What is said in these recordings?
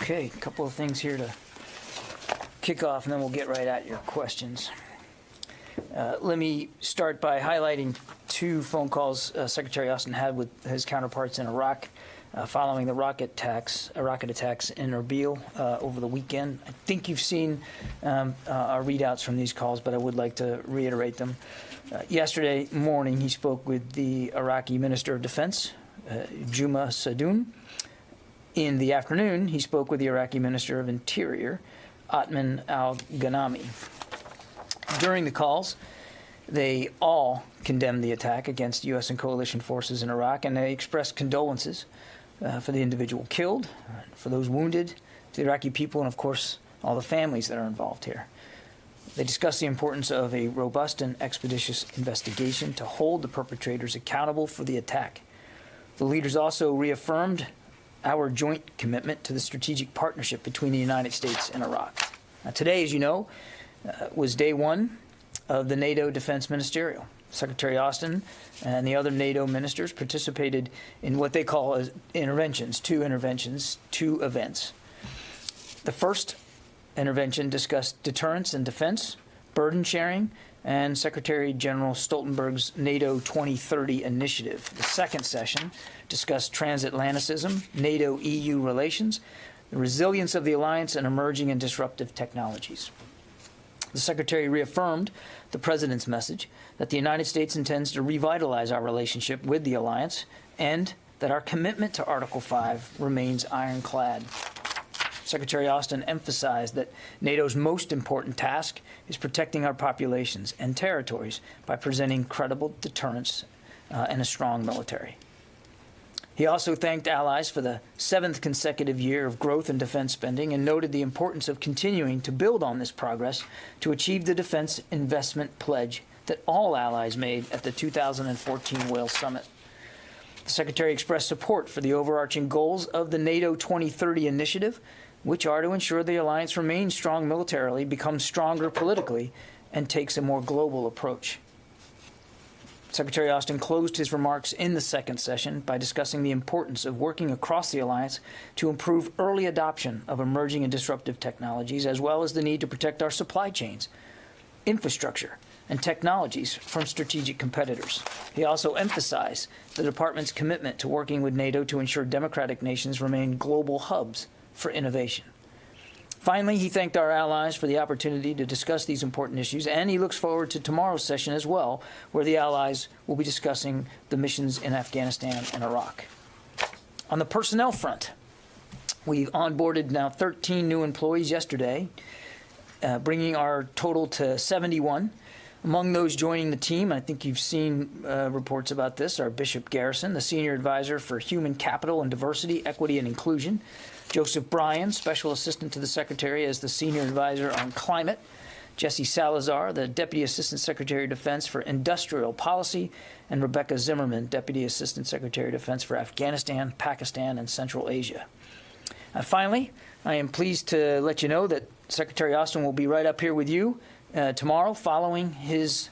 Okay, a couple of things here to kick off, and then we'll get right at your questions. Let me start by highlighting two phone calls Secretary Austin had with his counterparts in Iraq following the rocket attacks in Erbil over the weekend. I think you've seen our readouts from these calls, but I would like to reiterate them. Yesterday morning, he spoke with the Iraqi Minister of Defense, Juma Sadoun. In the afternoon, he spoke with the Iraqi Minister of Interior, Atman al-Ghanami. During the calls, they all condemned the attack against U.S. and coalition forces in Iraq, and they expressed condolences for the individual killed, for those wounded, to the Iraqi people, and of course, all the families that are involved here. They discussed the importance of a robust and expeditious investigation to hold the perpetrators accountable for the attack. The leaders also reaffirmed our joint commitment to the strategic partnership between the United States and Iraq. Now, today, as you know, was day one of the NATO Defense Ministerial. Secretary Austin and the other NATO ministers participated in what they call as interventions, two events. The first intervention discussed deterrence and defense, burden sharing, and Secretary General Stoltenberg's NATO 2030 initiative. The second session discussed transatlanticism, NATO-EU relations, the resilience of the alliance, and emerging and disruptive technologies. The Secretary reaffirmed the President's message that the United States intends to revitalize our relationship with the alliance and that our commitment to Article 5 remains ironclad. Secretary Austin emphasized that NATO's most important task is protecting our populations and territories by presenting credible deterrence and a strong military. He also thanked allies for the 7th consecutive year of growth in defense spending and noted the importance of continuing to build on this progress to achieve the defense investment pledge that all allies made at the 2014 Wales Summit. The Secretary expressed support for the overarching goals of the NATO 2030 initiative, which are to ensure the alliance remains strong militarily, becomes stronger politically, and takes a more global approach. Secretary Austin closed his remarks in the second session by discussing the importance of working across the alliance to improve early adoption of emerging and disruptive technologies, as well as the need to protect our supply chains, infrastructure, and technologies from strategic competitors. He also emphasized the department's commitment to working with NATO to ensure democratic nations remain global hubs for innovation. Finally, he thanked our allies for the opportunity to discuss these important issues, and he looks forward to tomorrow's session as well, where the allies will be discussing the missions in Afghanistan and Iraq. On the personnel front, we've onboarded now 13 new employees yesterday, bringing our total to 71. Among those joining the team, I think you've seen reports about this, are Bishop Garrison, the Senior Advisor for Human Capital and Diversity, Equity, and Inclusion; Joseph Bryan, Special Assistant to the Secretary as the Senior Advisor on Climate; Jesse Salazar, the Deputy Assistant Secretary of Defense for Industrial Policy; and Rebecca Zimmerman, Deputy Assistant Secretary of Defense for Afghanistan, Pakistan, and Central Asia. Finally, I am pleased to let you know that Secretary Austin will be right up here with you tomorrow, following his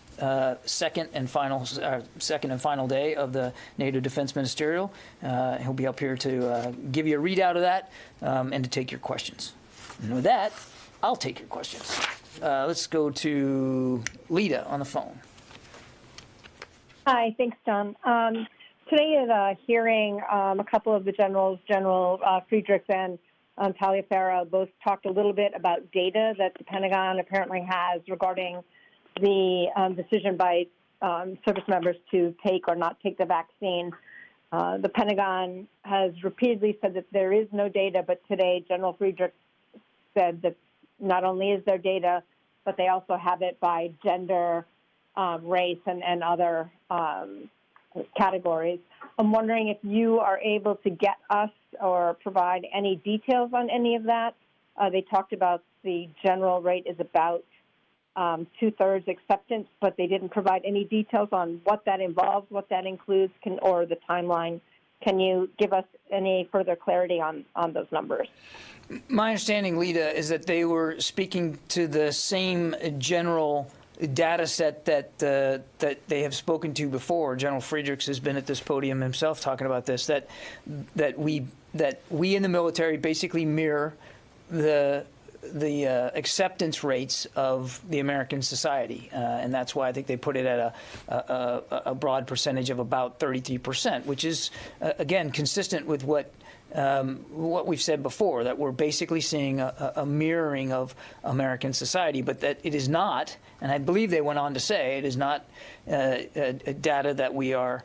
second and final day of the NATO Defense Ministerial. He'll be up here to give you a readout of that and to take your questions. And with that, I'll take your questions. Let's go to Lita on the phone. Hi, thanks, John. Today at a hearing, a couple of the generals, General Friedrichs and Taliaferro, both talked a little bit about data that the Pentagon apparently has regarding the decision by service members to take or not take the vaccine. The Pentagon has repeatedly said that there is no data, but today General Friedrich said that not only is there data, but they also have it by gender, race, and other categories. I'm wondering if you are able to get us or provide any details on any of that. They talked about the general rate is about 2/3 acceptance, but they didn't provide any details on what that involves, what that includes, or the timeline. Can you give us any further clarity on those numbers? My understanding, Lita, is that they were speaking to the same general data set that they have spoken to before. General Friedrichs has been at this podium himself talking about this, that we that we in the military basically mirror the acceptance rates of the American society, and that's why I think they put it at a broad percentage of about 33%, which is again consistent with what we've said before, that we're basically seeing a mirroring of American society, but that it is not, and I believe they went on to say, it is not data that we are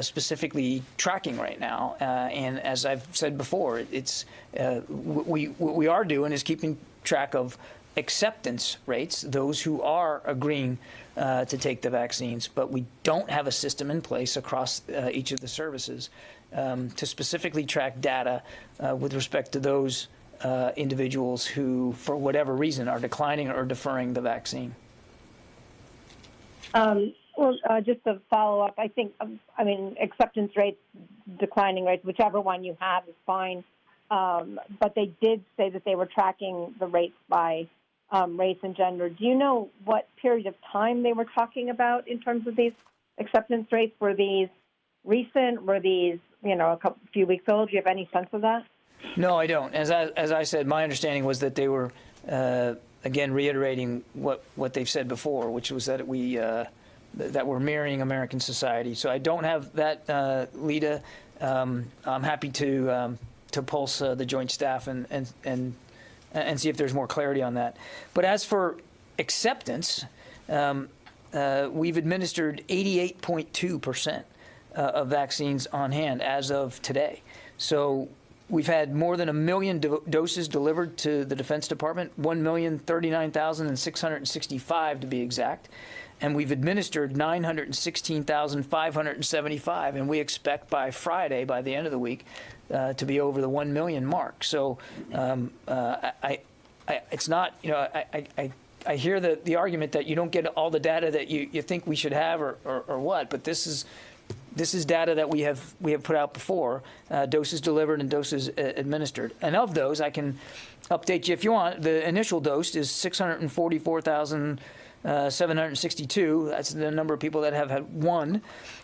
specifically tracking right now. And as I've said before, what we are doing is keeping track of acceptance rates, those who are agreeing to take the vaccines, but we don't have a system in place across each of the services to specifically track data with respect to those individuals who, for whatever reason, are declining or deferring the vaccine. Well, just to follow up, I think, acceptance rates, declining rates, whichever one you have is fine. But they did say that they were tracking the rates by race and gender. Do you know what period of time they were talking about in terms of these acceptance rates? Were these recent? Were these, a few weeks old? Do you have any sense of that? No, I don't. As I said, my understanding was that they were, again, reiterating what they've said before, which was that that we're mirroring American society. So I don't have that, Lita. I'm happy to pulse the Joint Staff and see if there's more clarity on that. But as for acceptance, we've administered 88.2% of vaccines on hand as of today. So we've had more than 1 million doses delivered to the Defense Department, 1,039,665 to be exact. And we've administered 916,575, and we expect by Friday, by the end of the week, to be over the 1 million mark. So it's not, I hear the argument that you don't get all the data that you think we should have or what, but this is data that we have put out before, doses delivered and doses administered. And of those, I can update you if you want. The initial dose is 644,762. That's the number of people that have had one,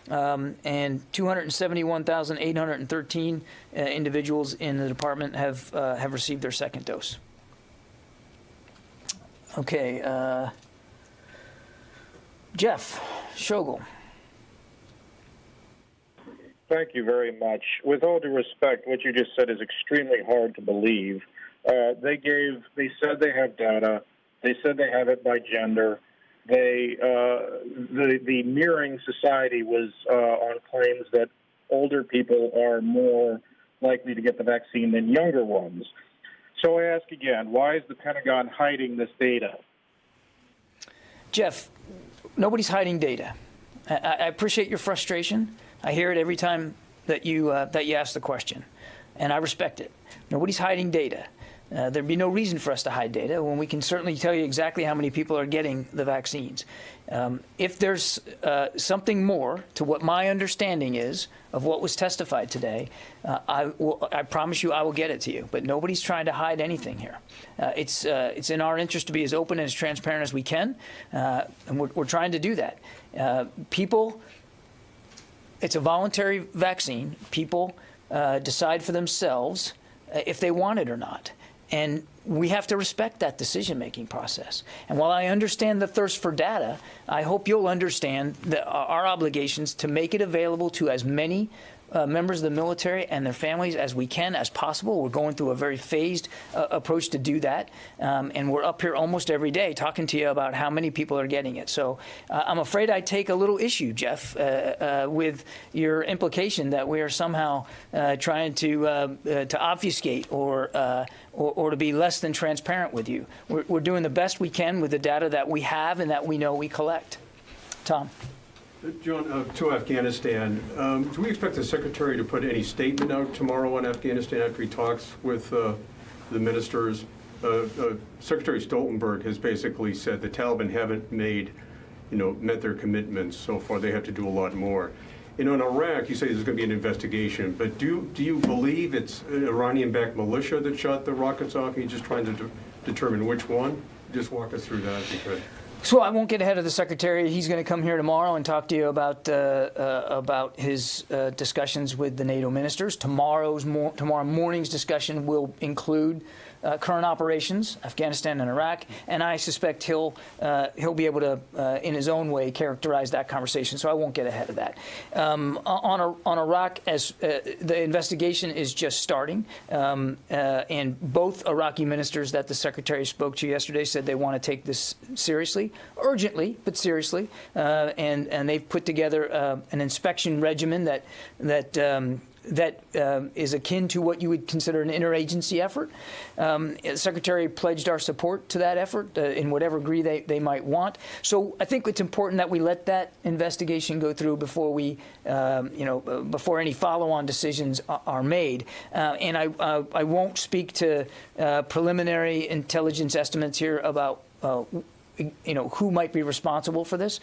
and 271,813 individuals in the department have received their second dose. Okay, Jeff Schogel. Thank you very much. With all due respect, what you just said is extremely hard to believe. They said they have data. They said they have it by gender. The mirroring society was on claims that older people are more likely to get the vaccine than younger ones. So I ask again, why is the Pentagon hiding this data? Jeff, nobody's hiding data. I appreciate your frustration. I hear it every time that you ask the question, and I respect it. Nobody's hiding data. There'd be no reason for us to hide data when we can certainly tell you exactly how many people are getting the vaccines. If there's something more to what my understanding is of what was testified today, I promise you I will get it to you. But nobody's trying to hide anything here. It's in our interest to be as open and as transparent as we can, and we're trying to do that. It's a voluntary vaccine. People decide for themselves if they want it or not. And we have to respect that decision-making process. And while I understand the thirst for data, I hope you'll understand our obligations to make it available to as many members of the military and their families as we can, as possible. We're going through a very phased approach to do that. And we're up here almost every day talking to you about how many people are getting it. So I'm afraid I take a little issue, Jeff, with your implication that we are somehow trying to obfuscate or to be less than transparent with you. We're doing the best we can with the data that we have and that we know we collect. Tom. John, to Afghanistan, do we expect the Secretary to put any statement out tomorrow on Afghanistan after he talks with the ministers? Secretary Stoltenberg has basically said the Taliban haven't met their commitments so far. They have to do a lot more. In Iraq, you say there's going to be an investigation, but do you believe it's an Iranian-backed militia that shot the rockets off? You're just trying to determine which one? Just walk us through that if you could. So I won't get ahead of the Secretary. He's going to come here tomorrow and talk to you about his discussions with the NATO ministers. Tomorrow morning's discussion will include current operations, Afghanistan and Iraq, and I suspect he'll be able to, in his own way, characterize that conversation. So I won't get ahead of that. On Iraq, as the investigation is just starting, and both Iraqi ministers that the Secretary spoke to yesterday said they want to take this seriously, urgently, but seriously, and they've put together an inspection regimen that is akin to what you would consider an interagency effort. The Secretary pledged our support to that effort in whatever degree they might want. So I think it's important that we let that investigation go through before we, before any follow-on decisions are made. And I won't speak to preliminary intelligence estimates here about who might be responsible for this.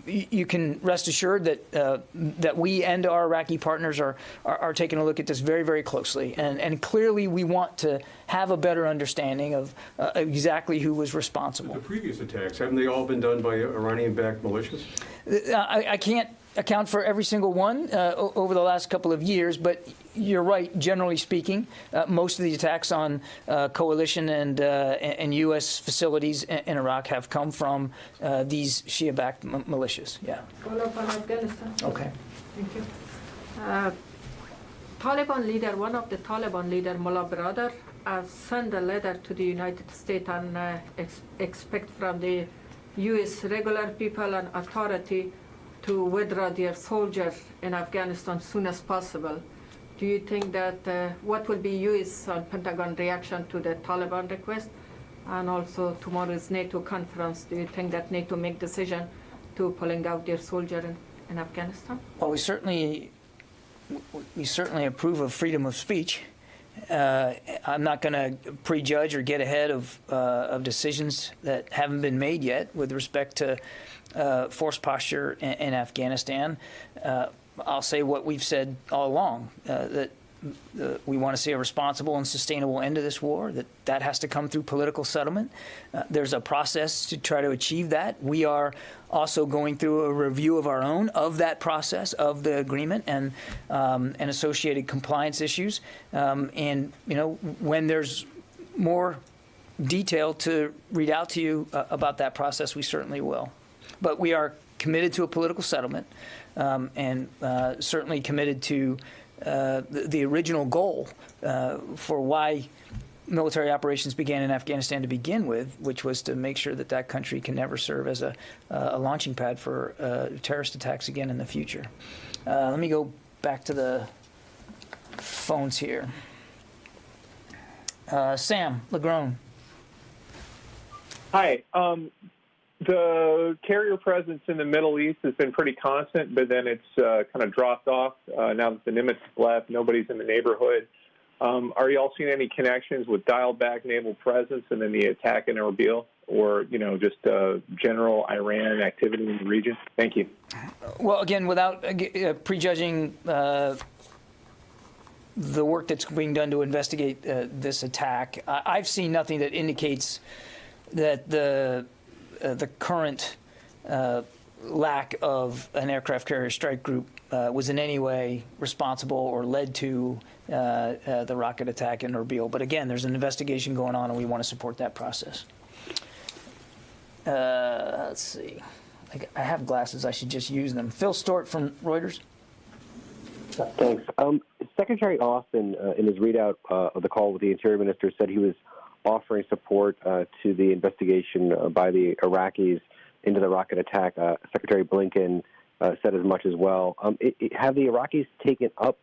You can rest assured that we and our Iraqi partners are taking a look at this very, very closely. And clearly we want to have a better understanding of exactly who was responsible. The previous attacks, haven't they all been done by Iranian-backed militias? I can't account for every single one over the last couple of years, but you're right, generally speaking, most of the attacks on coalition and U.S. facilities in Iraq have come from these Shia-backed militias. Yeah. Follow up on Afghanistan. Okay. Thank you. Taliban leader, one of the Taliban leader, Mullah Brother, sent a letter to the United States and expect from the U.S. regular people and authority to withdraw their soldiers in Afghanistan as soon as possible. Do you think that what will be U.S. Pentagon reaction to the Taliban request? And also tomorrow's NATO conference, do you think that NATO make decision to pulling out their soldiers in Afghanistan? Well, we certainly approve of freedom of speech. I'm not going to prejudge or get ahead of decisions that haven't been made yet with respect to force posture in Afghanistan. I'll say what we've said all along, that we want to see a responsible and sustainable end to this war, that has to come through political settlement. There's a process to try to achieve that. We are also going through a review of our own of that process, of the agreement, and associated compliance issues. And, when there's more detail to read out to you about that process, we certainly will. But we are committed to a political settlement, and certainly committed to the original goal for why military operations began in Afghanistan to begin with, which was to make sure that that country can never serve as a launching pad for terrorist attacks again in the future. Let me go back to the phones here. Sam Legrone. Hi. The carrier presence in the Middle East has been pretty constant, but then it's kind of dropped off. Now that the Nimitz left, nobody's in the neighborhood. Are you all seeing any connections with dialed-back naval presence and then the attack in Erbil, or just general Iran activity in the region? Thank you. Well, again, without prejudging the work that's being done to investigate this attack, I've seen nothing that indicates that the current lack of an aircraft carrier strike group was in any way responsible or led to the rocket attack in Erbil. But again, there's an investigation going on, and we want to support that process. Let's see. I have glasses. I should just use them. Phil Stort from Reuters. Thanks. Secretary Austin, in his readout of the call with the Interior Minister, said he was offering support to the investigation by the Iraqis into the rocket attack. Secretary Blinken said as much as well. Have the Iraqis taken up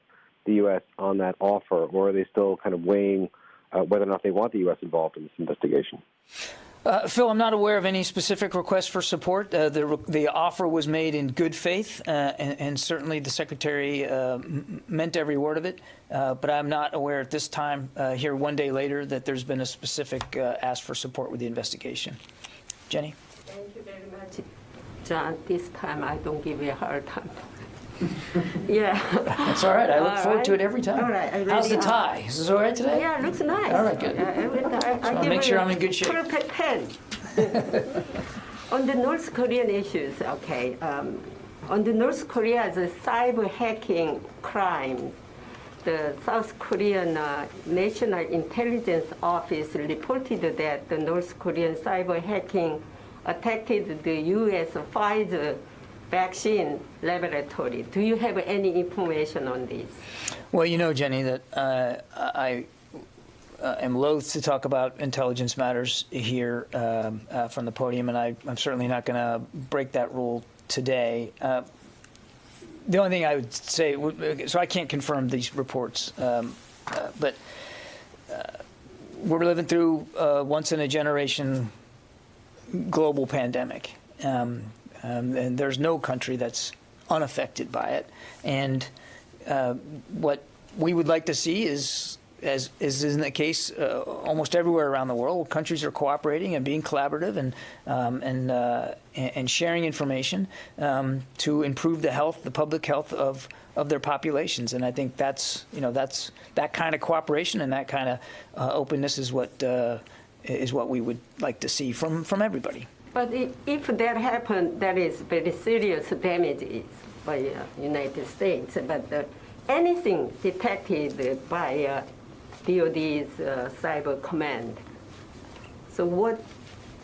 the U.S. on that offer, or are they still kind of weighing whether or not they want the U.S. involved in this investigation? Phil, I'm not aware of any specific request for support. The offer was made in good faith, and certainly the Secretary meant every word of it. But I'm not aware at this time, here one day later, that there's been a specific ask for support with the investigation. Jenny? Thank you very much, John. This time I don't give you a hard time. Yeah. That's all right. I look forward to it every time. All right. How's the tie? Is this all right today? Yeah, it looks nice. All right, good. I make sure I'm in good shape. Perfect pen. On the North Korean issues, okay, on the North Korea's cyber hacking crime, the South Korean National Intelligence Office reported that the North Korean cyber hacking attacked the U.S. Pfizer vaccine laboratory. Do you have any information on this? Well, you know, Jenny, that I am loath to talk about intelligence matters here from the podium, and I'm certainly not going to break that rule today. The only thing I would say, so I can't confirm these reports, but we're living through a once-in-a-generation global pandemic, and there's no country that's unaffected by it. And what we would like to see is, as is in the case almost everywhere around the world, countries are cooperating and being collaborative and sharing information to improve the public health of their populations. And I think that's that kind of cooperation and that kind of openness is what we would like to see from everybody. But if that happened, that is very serious damages by United States. But anything detected by DOD's cyber command. So what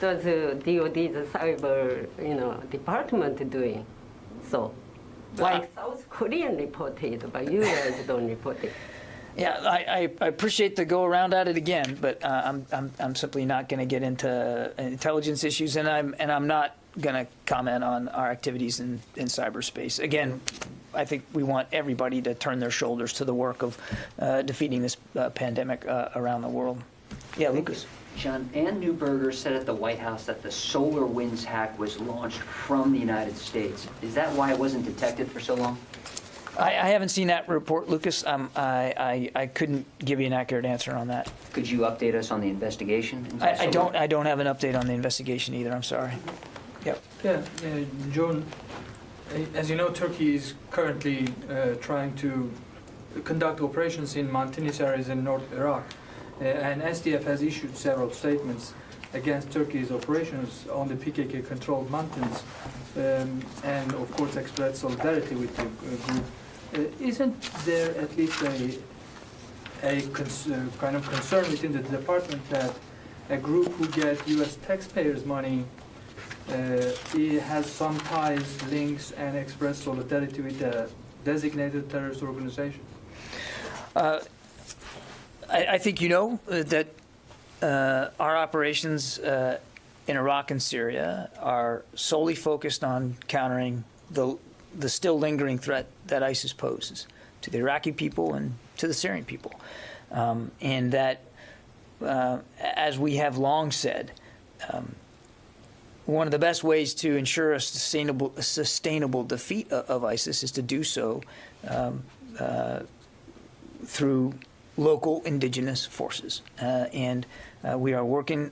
does DOD's cyber department doing? So why South Korean reported, but U.S. don't report it? Yeah, I appreciate the go around at it again, but I'm simply not going to get into intelligence issues, and I'm not going to comment on our activities in cyberspace. Again, I think we want everybody to turn their shoulders to the work of defeating this pandemic around the world. Yeah, Lucas. John, Ann Neuberger said at the White House that the SolarWinds hack was launched from the United States. Is that why it wasn't detected for so long? I haven't seen that report, Lucas. I couldn't give you an accurate answer on that. Could you update us on the investigation? I don't have an update on the investigation either. I'm sorry. Yep. Yeah, John, as you know, Turkey is currently trying to conduct operations in mountainous areas in North Iraq. And SDF has issued several statements against Turkey's operations on the PKK-controlled mountains, and of course expressed solidarity with the group. Isn't there at least a kind of concern within the department that a group who gets U.S. taxpayers' money it has some ties, links, and express solidarity with a designated terrorist organization? I think you know that our operations in Iraq and Syria are solely focused on countering the still lingering threat that ISIS poses to the Iraqi people and to the Syrian people. And that, as we have long said, one of the best ways to ensure a sustainable defeat of ISIS is to do so through local indigenous forces. And we are working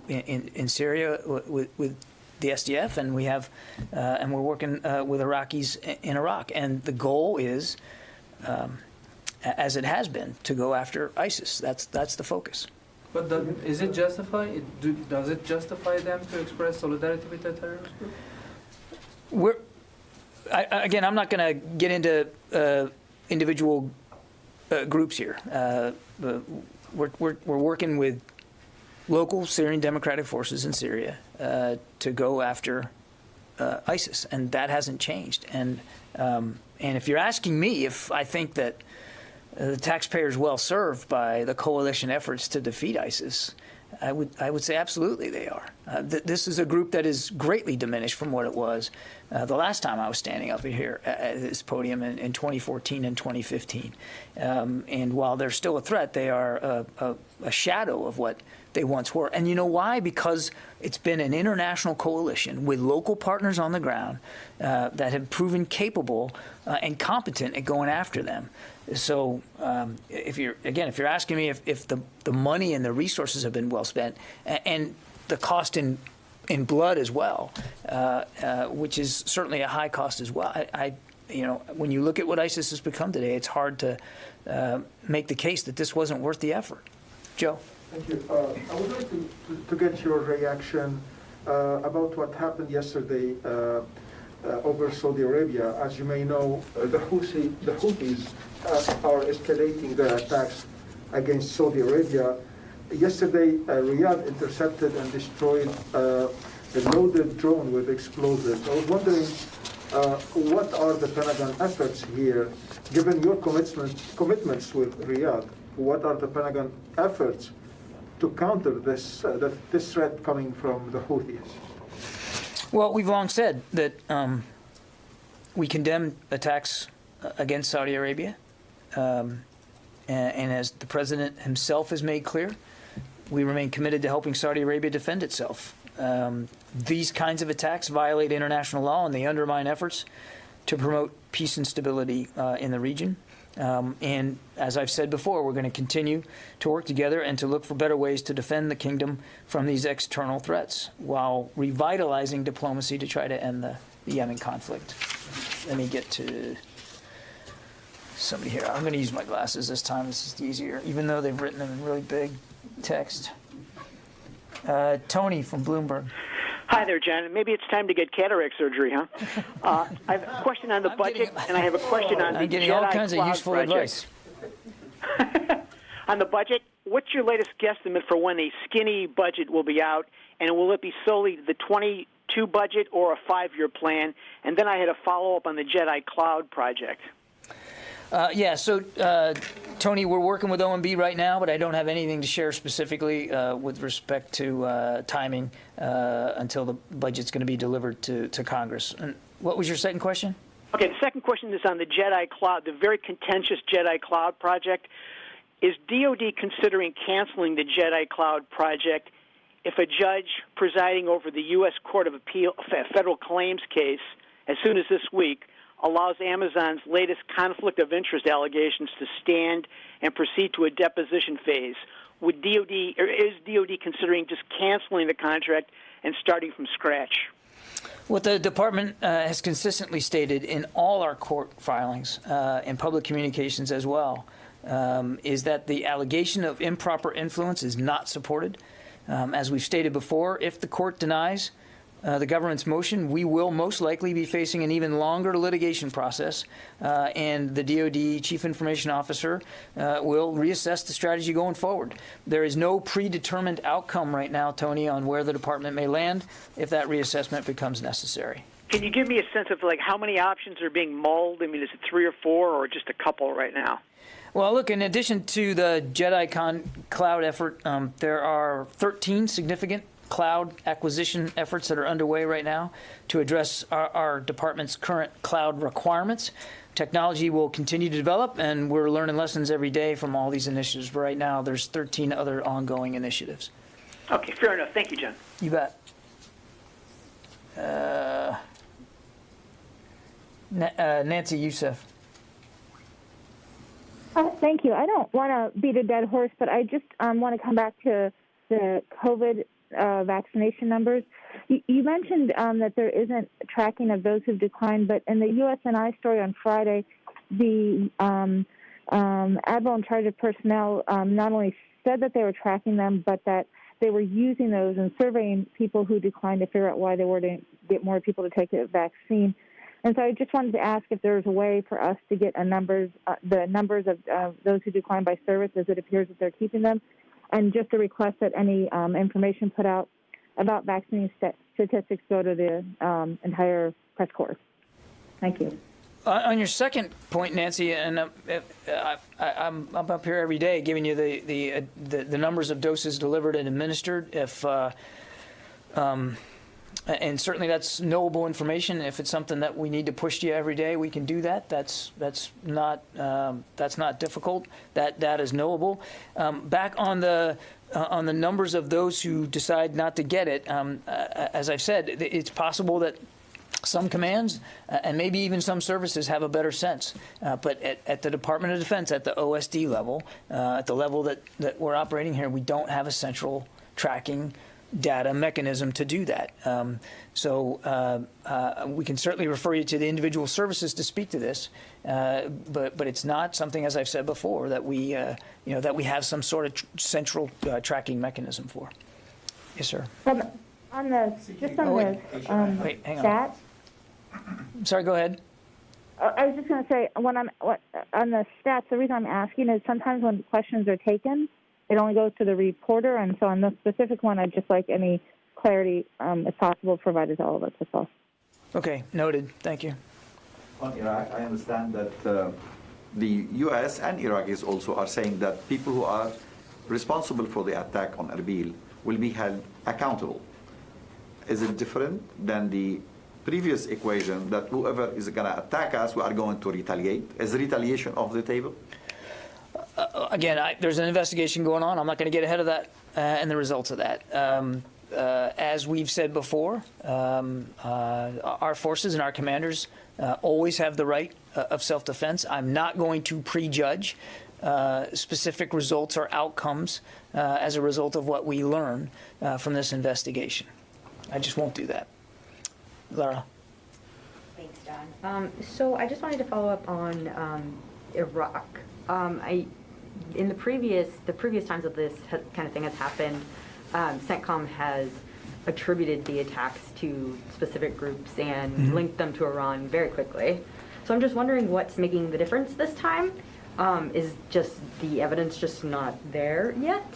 in Syria with the SDF, and we're working with Iraqis in Iraq. And the goal is, as it has been, to go after ISIS. That's the focus. But is it justified? Does it justify them to express solidarity with the terrorist group? Again, I'm not going to get into individual groups here. We're working with local Syrian Democratic Forces in Syria to go after ISIS, and that hasn't changed. And if you're asking me if I think that the taxpayers well served by the coalition efforts to defeat ISIS, I would say absolutely they are. This is a group that is greatly diminished from what it was the last time I was standing up here at this podium in 2014 and 2015. And while they're still a threat, they are a shadow of what they once were. And you know why? Because it's been an international coalition with local partners on the ground that have proven capable and competent at going after them. So if you're asking me if the money and the resources have been well spent, and the cost in blood as well, which is certainly a high cost as well. When you look at what ISIS has become today, it's hard to make the case that this wasn't worth the effort. Joe. Thank you. I would like to get your reaction about what happened yesterday over Saudi Arabia. As you may know, the Houthis are escalating their attacks against Saudi Arabia. Yesterday, Riyadh intercepted and destroyed a loaded drone with explosives. I was wondering, what are the Pentagon efforts here, given your commitments with Riyadh? What are the Pentagon efforts to counter this threat coming from the Houthis? Well, we've long said that we condemn attacks against Saudi Arabia, and as the president himself has made clear, we remain committed to helping Saudi Arabia defend itself. These kinds of attacks violate international law, and they undermine efforts to promote peace and stability in the region. And as I've said before, we're going to continue to work together and to look for better ways to defend the kingdom from these external threats while revitalizing diplomacy to try to end the Yemen conflict. Let me get to somebody here. I'm going to use my glasses this time. This is easier, even though they've written them in really big text. Tony from Bloomberg. Hi there, Jen. Maybe it's time to get cataract surgery, huh? I have a question on the budget, and I have a question on the I'm getting Jedi all kinds of Cloud useful project. advice. On the budget, what's your latest guesstimate for when a skinny budget will be out, and will it be solely the 22 budget or a 5-year plan? And then I had a follow-up on the Jedi Cloud project. Tony, we're working with OMB right now, but I don't have anything to share specifically with respect to timing until the budget's going to be delivered to Congress. And what was your second question? Okay, the second question is on the Jedi Cloud, the very contentious Jedi Cloud project. Is DOD considering canceling the Jedi Cloud project if a judge presiding over the U.S. Court of Appeal federal claims case as soon as this week allows Amazon's latest conflict of interest allegations to stand and proceed to a deposition phase? Is DOD considering just canceling the contract and starting from scratch? What the department has consistently stated in all our court filings and public communications as well is that the allegation of improper influence is not supported. As we've stated before, if the court denies the government's motion, we will most likely be facing an even longer litigation process, and the DOD Chief Information Officer will reassess the strategy going forward. There is no predetermined outcome right now, Tony, on where the department may land if that reassessment becomes necessary. Can you give me a sense of how many options are being mulled? I mean, is it 3 or 4 or just a couple right now? Well, look, in addition to the Jedi Cloud effort, there are 13 significant cloud acquisition efforts that are underway right now to address our department's current cloud requirements. Technology will continue to develop, and we're learning lessons every day from all these initiatives. But right now, there's 13 other ongoing initiatives. Okay, fair enough. Thank you, John. You bet. Nancy Youssef. Thank you. I don't want to beat a dead horse, but I just want to come back to the COVID vaccination numbers. You mentioned that there isn't tracking of those who've declined, but in the USNI story on Friday, the admiral in charge of personnel not only said that they were tracking them, but that they were using those and surveying people who declined to figure out why they were to get more people to take the vaccine. And so I just wanted to ask if there's a way for us to get the numbers of those who declined by service, as it appears that they're keeping them, and just a request that any information put out about vaccine statistics go to the entire press corps. Thank you. On your second point, Nancy, and I'm up here every day giving you the numbers of doses delivered and administered. And certainly that's knowable information. If it's something that we need to push to you every day, we can do that. That's not difficult. That is knowable. Back on the numbers of those who decide not to get it, as I've said, it's possible that some commands and maybe even some services have a better sense. But at the Department of Defense, at the OSD level, at the level that we're operating here, we don't have a central tracking data mechanism to do that. So we can certainly refer you to the individual services to speak to this, but it's not something, as I've said before, that we that we have some sort of central tracking mechanism for. Yes, sir. On the just on the Wait, hang on. stats. Sorry, go ahead. I was just going to say on the stats. The reason I'm asking is sometimes when questions are taken, it only goes to the reporter, and so on the specific one, I'd just like any clarity, if possible, provided to all of us. That's all. Okay, noted. Thank you. On Iraq, I understand that the U.S. and Iraqis also are saying that people who are responsible for the attack on Erbil will be held accountable. Is it different than the previous equation that whoever is going to attack us, we are going to retaliate? Is retaliation off the table? Again, there's an investigation going on. I'm not going to get ahead of that and the results of that. As we've said before, our forces and our commanders always have the right of self-defense. I'm not going to prejudge specific results or outcomes as a result of what we learn from this investigation. I just won't do that. Lara. Thanks, John. So I just wanted to follow up on Iraq. In the previous times that this kind of thing has happened, CENTCOM has attributed the attacks to specific groups and linked them to Iran very quickly. So I'm just wondering what's making the difference this time. Is just the evidence just not there yet?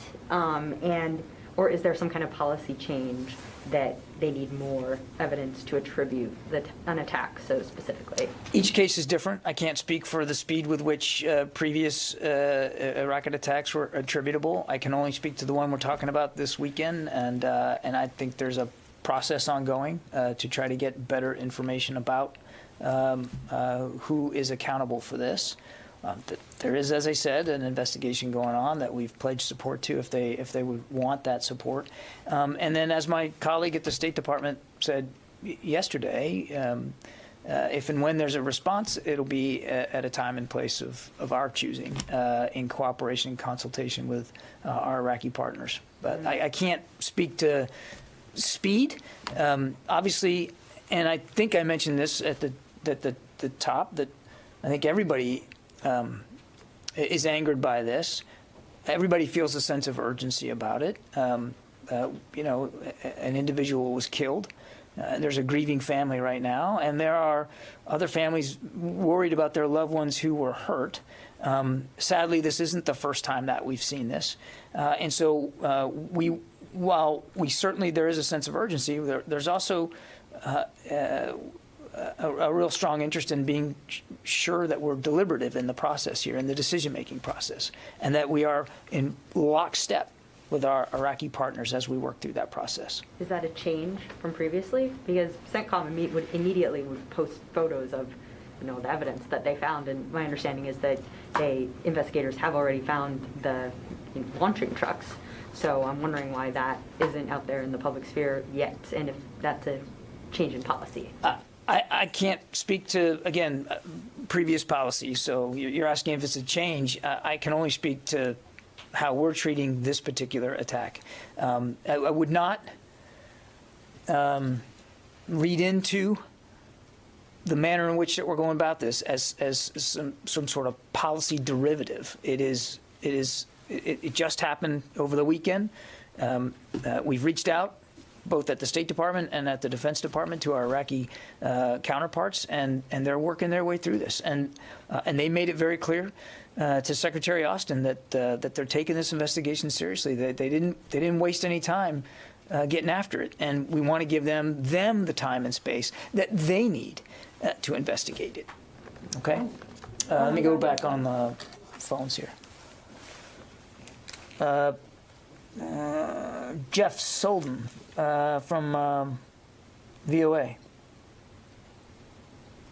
Or is there some kind of policy change that they need more evidence to attribute an attack so specifically? Each case is different. I can't speak for the speed with which previous rocket attacks were attributable. I can only speak to the one we're talking about this weekend, and I think there's a process ongoing to try to get better information about who is accountable for this. There is, as I said, an investigation going on that we've pledged support to if they would want that support. And then, as my colleague at the State Department said yesterday, if and when there's a response, it'll be at a time and place of our choosing, in cooperation and consultation with our Iraqi partners. But I can't speak to speed. Obviously, and I think I mentioned this at the top, that I think everybody is angered by this. Everybody feels a sense of urgency about it. You know, an individual was killed. There's a grieving family right now, and there are other families worried about their loved ones who were hurt. Sadly, this isn't the first time that we've seen this. And so while certainly there is a sense of urgency, there's also a real strong interest in being sure that we're deliberative in the process here, in the decision-making process, and that we are in lockstep with our Iraqi partners as we work through that process. Is that a change from previously? Because CENTCOM immediately would post photos of, you know, the evidence that they found, and my understanding is that investigators have already found the launching trucks. So I'm wondering why that isn't out there in the public sphere yet, and if that's a change in policy. I can't speak to, again, previous policy, so you're asking if it's a change. I can only speak to how we're treating this particular attack. I would not read into the manner in which that we're going about this as some sort of policy derivative. It just happened over the weekend. We've reached out both at the State Department and at the Defense Department to our Iraqi counterparts, and they're working their way through this. And they made it very clear to Secretary Austin that they're taking this investigation seriously. They didn't waste any time getting after it, and we want to give them the time and space that they need to investigate it. Okay, let me go back on the phones here. Jeff Solden from VOA.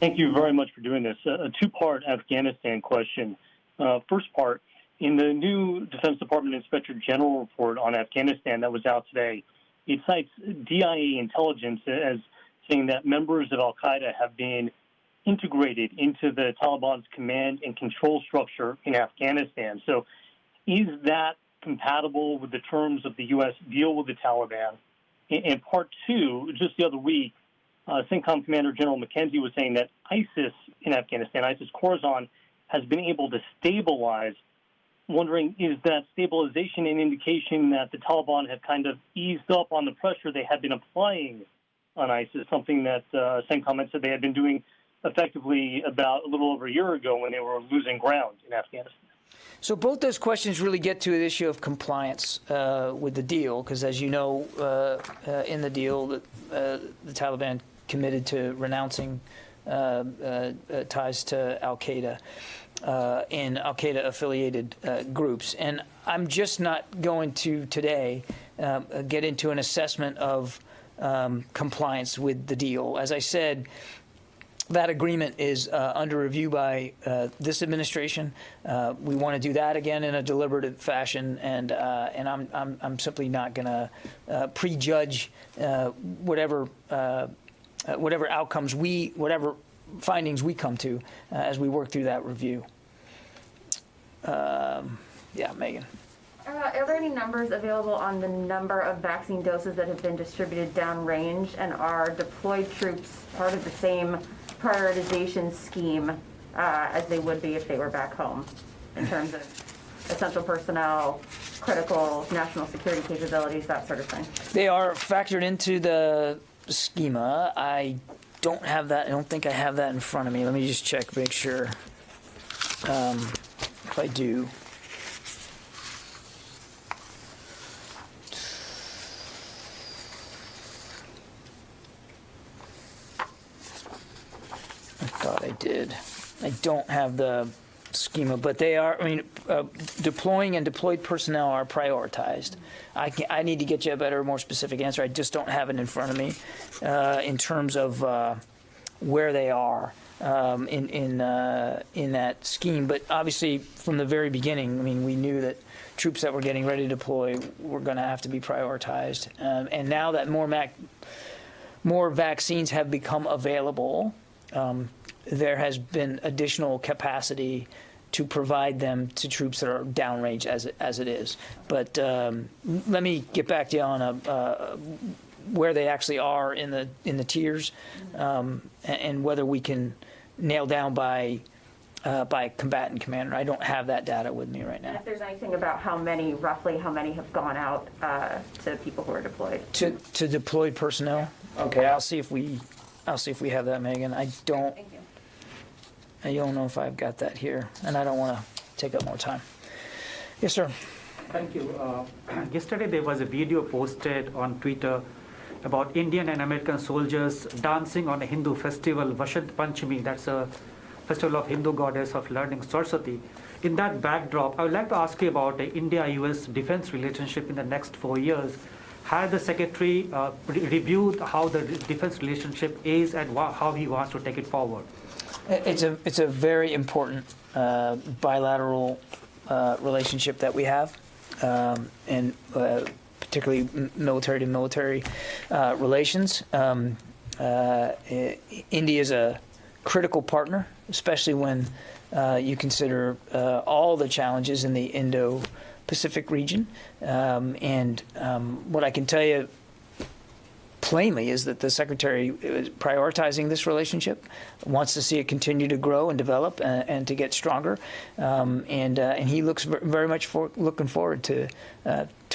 Thank you very much for doing this. A two-part Afghanistan question. First part, in the new Defense Department Inspector General report on Afghanistan that was out today, it cites DIA intelligence as saying that members of al-Qaeda have been integrated into the Taliban's command and control structure in Afghanistan. So is that compatible with the terms of the U.S. deal with the Taliban? And part two, just the other week, CENTCOM Commander General McKenzie was saying that ISIS in Afghanistan, ISIS Khorasan, has been able to stabilize wondering, is that stabilization an indication that the Taliban have kind of eased up on the pressure they had been applying on ISIS, something that CENTCOM said they had been doing effectively about a little over a year ago when they were losing ground in Afghanistan? So both those questions really get to the issue of compliance with the deal, because as you know, in the deal, the Taliban committed to renouncing ties to al-Qaeda and al-Qaeda-affiliated groups. And I'm just not going to today get into an assessment of compliance with the deal. As I said, that agreement is under review by this administration. We want to do that again in a deliberative fashion, and I'm simply not going to prejudge whatever outcomes whatever findings we come to as we work through that review. Yeah, Megan. Are there any numbers available on the number of vaccine doses that have been distributed downrange, and are deployed troops part of the same prioritization scheme as they would be if they were back home in terms of essential personnel, critical national security capabilities, that sort of thing? They are factored into the schema. I don't have that. I don't think I have that in front of me. Let me just check, make sure if I do. I thought I did. I don't have the schema, but they are, I mean, deploying and deployed personnel are prioritized. I need to get you a better, more specific answer. I just don't have it in front of me in terms of where they are in that scheme. But obviously, from the very beginning, I mean, we knew that troops that were getting ready to deploy were going to have to be prioritized. And now that more vaccines have become available, there has been additional capacity to provide them to troops that are downrange as it is. But let me get back to you on where they actually are in the tiers and whether we can nail down by combatant commander. I don't have that data with me right now. And if there's anything about roughly how many have gone out to people who are deployed? To deployed personnel? Okay, I'll see if we have that, Megan. I don't. Thank you. I don't know if I've got that here, and I don't want to take up more time. Yes, sir. Thank you. Yesterday there was a video posted on Twitter about Indian and American soldiers dancing on a Hindu festival, Vasant Panchami. That's a festival of Hindu goddess of learning, Saraswati. In that backdrop, I would like to ask you about the India-US defense relationship in the next 4 years. Has the Secretary reviewed how the defense relationship is and how he wants to take it forward? It's a very important bilateral relationship that we have, and particularly military to military relations. India is a critical partner, especially when you consider all the challenges in the Indo-Pacific region. What I can tell you plainly is that the Secretary is prioritizing this relationship, wants to see it continue to grow and develop and to get stronger, and he looks very much looking forward to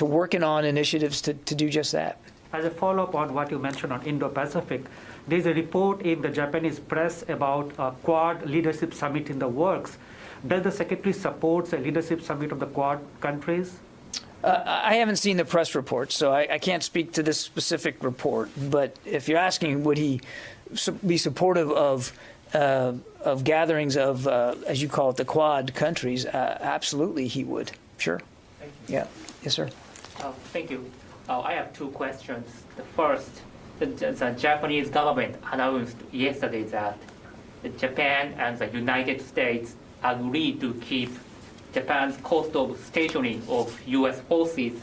working on initiatives to do just that. As a follow-up on what you mentioned on Indo-Pacific, there's a report in the Japanese press about a Quad leadership summit in the works. Does the Secretary support a leadership summit of the Quad countries? I haven't seen the press report, so I can't speak to this specific report. But if you're asking, would he be supportive of gatherings of, as you call it, the Quad countries? Absolutely, he would. Sure. Thank you. Yeah. Yes, sir. Thank you. I have two questions. The first, the Japanese government announced yesterday that Japan and the United States agreed to keep Japan's cost of stationing of U.S. forces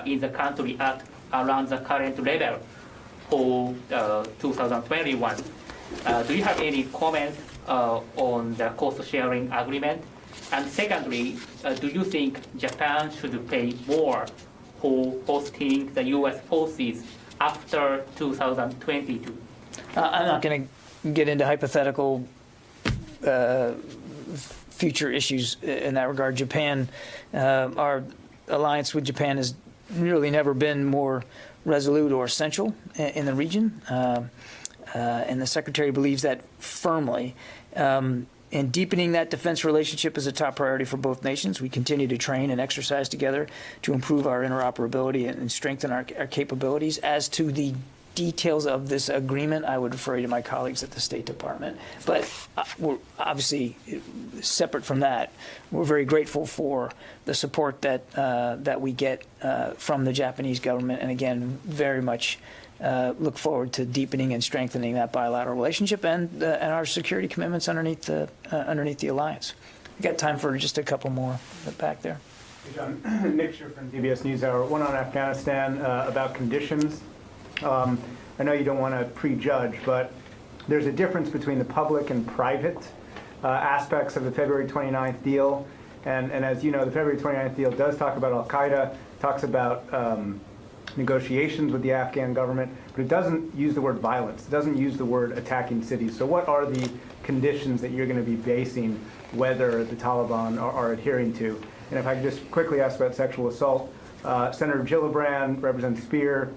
in the country at around the current level for 2021. Do you have any comment on the cost-sharing agreement? And secondly, do you think Japan should pay more for hosting the U.S. forces after 2022? I'm not going to get into hypothetical future issues in that regard. Japan, our alliance with Japan has really never been more resolute or essential in the region, and the Secretary believes that firmly. And deepening that defense relationship is a top priority for both nations. We continue to train and exercise together to improve our interoperability and strengthen our capabilities. As to the details of this agreement, I would refer you to my colleagues at the State Department. But we're obviously, separate from that, we're very grateful for the support that we get from the Japanese government, and again, very much look forward to deepening and strengthening that bilateral relationship and our security commitments underneath the alliance. We got time for just a couple more back there. Hey, John. Nick Scher from PBS NewsHour. One on Afghanistan about conditions. I know you don't want to prejudge, but there's a difference between the public and private aspects of the February 29th deal. And as you know, the February 29th deal does talk about al-Qaeda, talks about negotiations with the Afghan government, but it doesn't use the word violence. It doesn't use the word attacking cities. So what are the conditions that you're going to be basing whether the Taliban are adhering to? And if I could just quickly ask about sexual assault, Senator Gillibrand, Representative Speer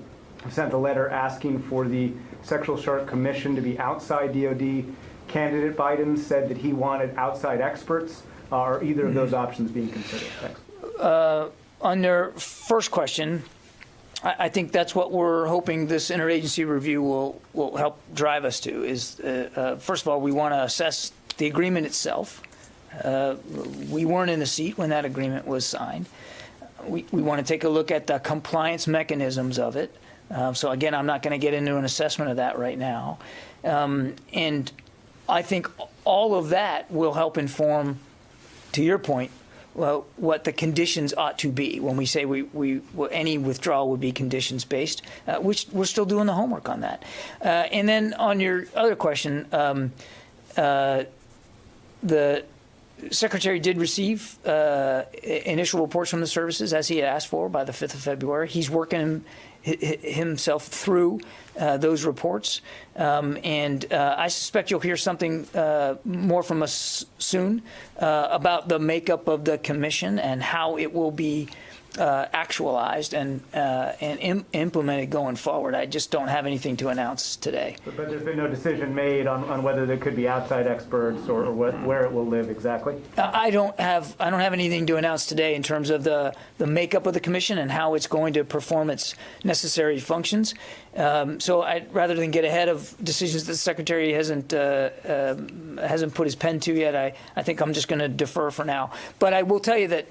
sent a letter asking for the Sexual Assault Commission to be outside DOD. Candidate Biden said that he wanted outside experts. Are either of those options being considered? Thanks. On your first question, I think that's what we're hoping this interagency review will help drive us to. Is first of all, we want to assess the agreement itself. We weren't in the seat when that agreement was signed. We want to take a look at the compliance mechanisms of it. So again, I'm not going to get into an assessment of that right now. And I think all of that will help inform, to your point, well, what the conditions ought to be when we say any withdrawal would be conditions based, which we're still doing the homework on that. And then on your other question, the Secretary did receive initial reports from the services as he had asked for by the 5th of February. He's working himself through those reports, and I suspect you'll hear something more from us soon about the makeup of the commission and how it will be actualized and implemented going forward. I just don't have anything to announce today. But there's been no decision made on whether there could be outside experts or where it will live exactly? I don't have anything to announce today in terms of the makeup of the commission and how it's going to perform its necessary functions. So rather than get ahead of decisions that the Secretary hasn't put his pen to yet, I think I'm just going to defer for now. But I will tell you that,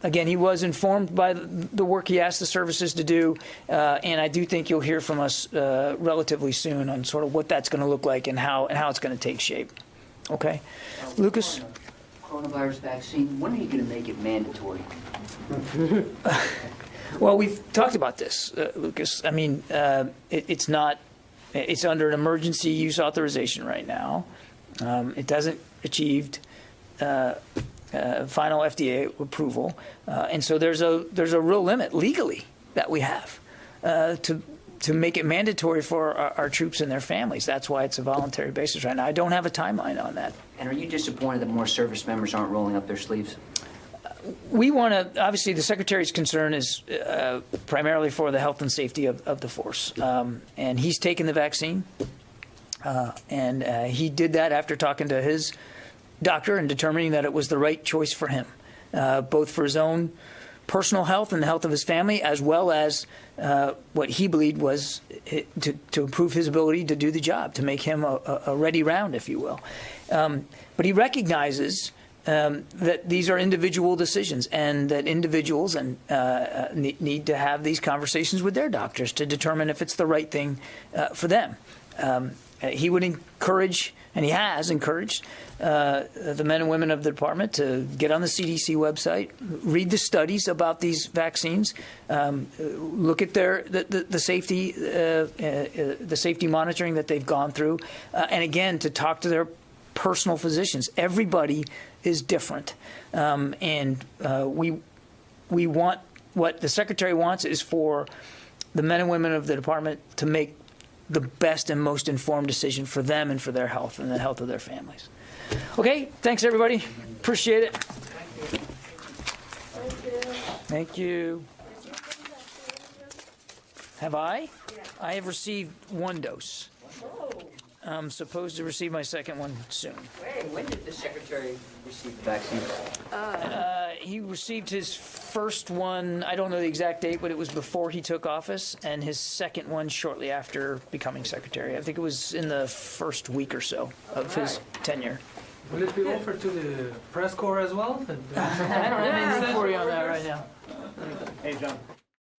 again, he was informed by the work he asked the services to do, and I do think you'll hear from us relatively soon on sort of what that's going to look like and how it's going to take shape. Okay? Lucas? Coronavirus vaccine, when are you going to make it mandatory? Well, we've talked about this, Lucas. I mean, it's under an emergency use authorization right now. It doesn't achieved final FDA approval, and so there's a real limit legally that we have to make it mandatory for our troops and their families. That's why it's a voluntary basis right now. I don't have a timeline on that. And are you disappointed that more service members aren't rolling up their sleeves? We want to, obviously, the Secretary's concern is primarily for the health and safety of the force. And he's taken the vaccine. And he did that after talking to his doctor and determining that it was the right choice for him, both for his own personal health and the health of his family, as well as what he believed was to improve his ability to do the job, to make him a ready round, if you will. But he recognizes that these are individual decisions and that individuals need to have these conversations with their doctors to determine if it's the right thing for them. He would encourage, and he has encouraged, the men and women of the department to get on the CDC website, read the studies about these vaccines, look at the safety monitoring that they've gone through, and again, to talk to their personal physicians. Everybody is different, and we want, what the Secretary wants is for the men and women of the department to make the best and most informed decision for them and for their health and the health of their families. Okay, thanks everybody. Appreciate it. Thank you. Have I? I have received 1 dose. I'm supposed to receive my second one soon. Wait, when did the secretary receive the vaccine? He received his first one, I don't know the exact date, but it was before he took office, and his second one shortly after becoming secretary. I think it was in the first week or so of his tenure. Will it be offered to the press corps as well? I don't have anything for you on that right now. Hey, John.